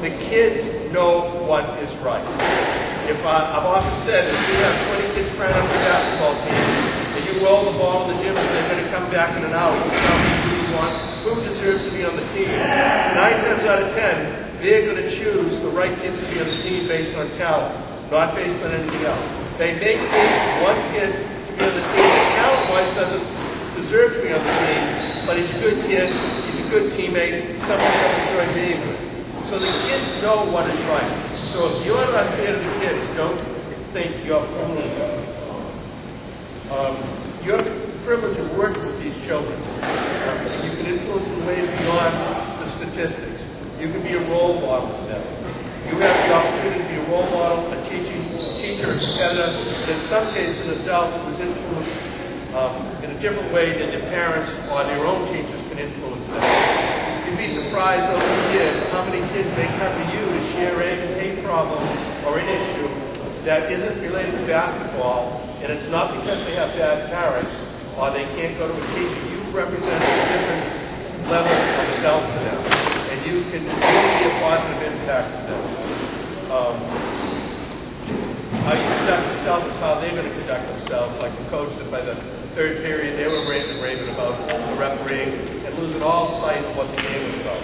the kids know what is right. I've often said, if you have 20 kids trying on the basketball team, and you roll the ball in the gym and say they're going to come back in an hour, you tell me who you want, who deserves to be on the team. 9 times out of 10, they're going to choose the right kids to be on the team based on talent, not based on anything else. They may pick one kid to be on the team that talent-wise doesn't deserve to be on the team, but he's a good kid, he's a good teammate, someone they'll enjoy being with. So the kids know what is right. So if you're not fair to the kids, don't think you're fooling them. You have the privilege of working with these children. And you can influence the ways beyond the statistics. You can be a role model for them. You have the opportunity to be a role model, a teacher, a competitor, and in some cases an adult who is influenced in a different way than their parents or their own teachers can influence them. You'd be surprised over the years how many kids may come to you to share a problem or an issue that isn't related to basketball, and it's not because they have bad parents or they can't go to a teacher. You represent a different level of adult to them, and you can really be a positive impact to them. How you conduct yourself is how they're going to conduct themselves. Like the coach that by the third period they were ranting and raving about the refereeing and losing all sight of what the game was about.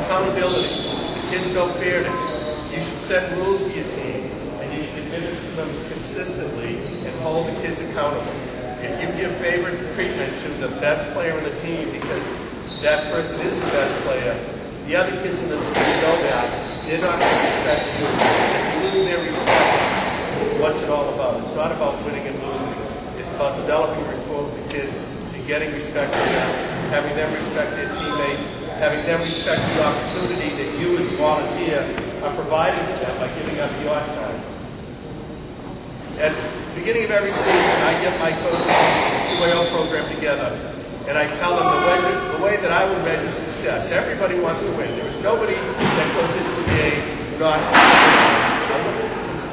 Accountability. The kids know fairness. You should set rules for your team and you should administer them consistently and hold the kids accountable. If you give favorite treatment to the best player on the team because that person is the best player, the other kids in the team know that. They're not going to respect you. If you lose their respect, what's it all about? It's not about winning and losing. It's about developing rapport with the kids and getting respect from them, having them respect their teammates, having them respect the opportunity that you as a volunteer are providing to them by giving up your time. At the beginning of every season, I get my coaches in the CYO program together, and I tell them the way that I would measure success. Everybody wants to win. There is nobody that goes into the game not winning.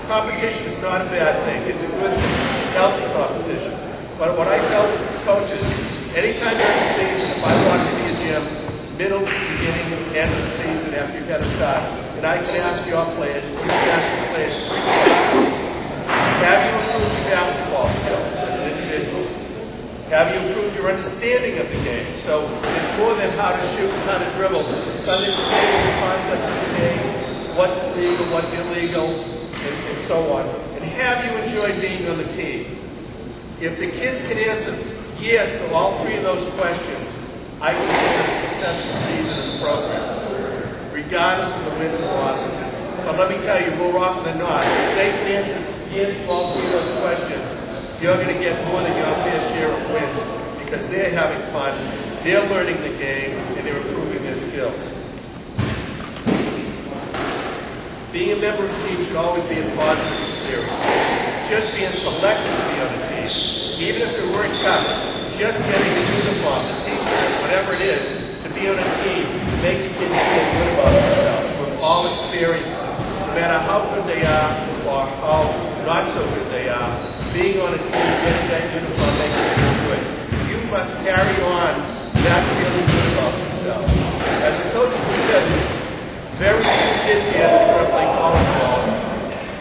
Competition is not a bad thing. It's a good thing, healthy competition. But what I tell coaches, anytime during the season, if I walk into your gym, middle, beginning, end of the season after you've had a start, and I can ask your players, you can ask your players 3 questions. Have you improved your basketball skills as an individual? Have you improved your understanding of the game? So it's more than how to shoot and how to dribble. It's understanding the concepts of the game, what's legal, what's illegal, and so on. And have you enjoyed being on the team? If the kids can answer yes to all 3 of those questions, I consider it a successful season in the program, regardless of the wins and losses. But let me tell you, more often than not, if they can answer yes to all 3 of those questions, you're going to get more than your fair share of wins because they're having fun, they're learning the game, and they're improving their skills. Being a member of the team should always be a positive experience. Just being selected to be on the team, even if there weren't cuts, just getting the uniform, the t-shirt, whatever it is, to be on a team makes kids feel good about themselves. We've all experienced it. No matter how good they are or how not so good they are, being on a team, getting that uniform makes them feel good. You must carry on that feeling good about yourself. As the coaches have said, there's very few kids here that are going to play college ball.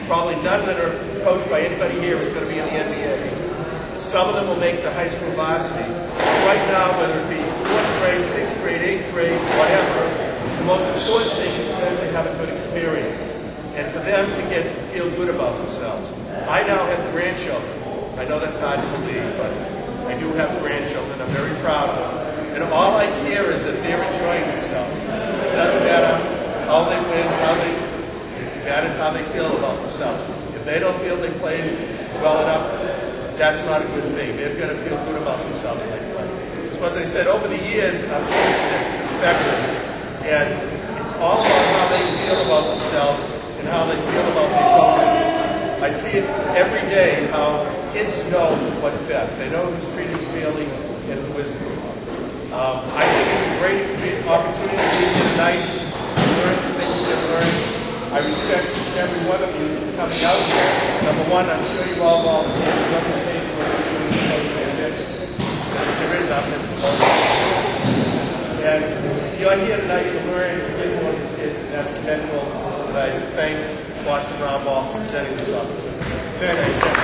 Probably none that are coached by anybody here is going to be in the NBA. Some of them will make the high school varsity. Right now, whether it be 4th grade, 6th grade, 8th grade, whatever, the most important thing is for them to have a good experience and for them to feel good about themselves. I now have grandchildren. I know that's hard to believe, but I do have grandchildren. I'm very proud of them. And all I care is that they're enjoying themselves. It doesn't matter how they win, it matters how they feel about themselves. If they don't feel they played well enough, that's not a good thing. They've got to feel good about themselves when they play. So as I said, over the years, I've seen different perspectives, and it's all about how they feel about themselves and how they feel about their coaches. I see it every day, how kids know what's best. They know who's treated fairly and who isn't. I think it's a great opportunity to be here tonight to learn the things you've learned. I respect each and every one of you coming out here. Number one, I'm sure you all volunteered to look at the page where you're doing the coach. There is, I'm Mr. Foscaldo. how you can learn and get more of your kids, and that's potential. And I thank Washington Roundball for presenting this opportunity. Very nice.